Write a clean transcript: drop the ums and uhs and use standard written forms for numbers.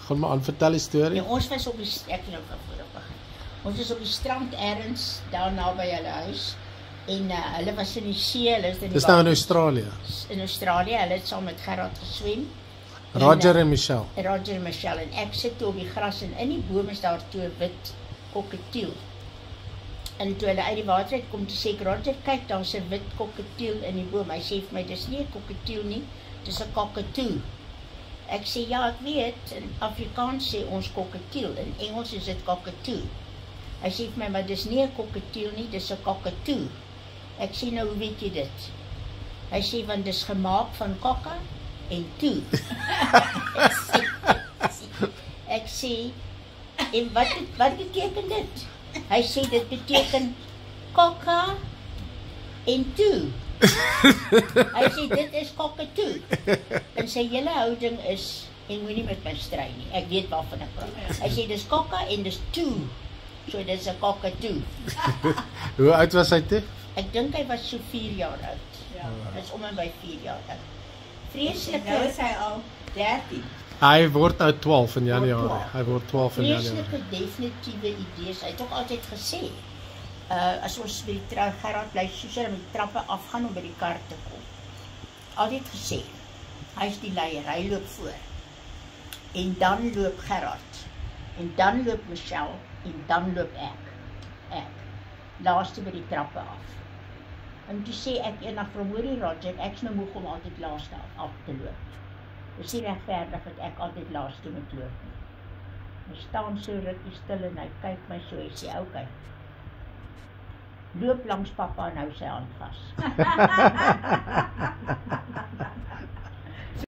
gaan maar aan, vertel die storie. Ja, ons was op die, ek het nou van voor begin. Ons was op die strand ergens, daar naby hulle huis. En hulle was in die see, hulle is in die Dis nou in Australië. In Australië, hulle het saam met Gerard geswem. Roger en Michelle. Roger en Michelle, en ek sit toe op die gras en in die boom is daar toe 'n wit kokketiel. En toe hulle uit die water uit kom, toe sê ek, Roger, kyk, daar's 'n wit kokketiel in die boom. Hy sê vir my, dis nie 'n kokketiel nie, dis 'n cockatoo. Ek sê, ja, ek weet, in Afrikaans sê ons kokketiel, in Engels is dit cockatoo. Hy sê vir my, maar dis nie 'n kokketiel nie, dis 'n cockatoo. Ek sê, nou, hoe weet jy dit? Hy sê, want dis gemaak van kokka en toe. Ek sê, en wat beteken dit? Hy sê, dit beteken kokka en toe. Hy sê, dit is cockatoo. En sy hele houding is, en moenie met my stry nie, ek weet waarvan ek praat. Hy sê, dis kokka en dis toe. So dis 'n cockatoo. Hoe oud was hy toe? Ek dink hy was so 4 jaar oud. Ja. Dit is om en by 4 jaar oud. Vreeslike, Nou is hy al 13. Hy word nou 12 in Januarie. 12. Hy word 12 in Januarie. vreeslike definitiewe idees. Hy het ook altyd gesê, as ons by die Gerard bly soos hy met die trappe afgaan om by die kar te kom. Altyd gesê, hy is die leier, hy loop voor. En dan loop Gerard. En dan loop Michelle. En dan loop ek. Laaste by die trappe af. En toe sê ek eendag vir hom, hoorie Roger, ek is nou moeg om altyd laaste af te loop. Dis nie regverdig dat ek altyd laaste moet loop nie. Hy staan so rukkie stil en hy kyk my so, hy sê, okay. Loop langs papa en hou sy hand vas.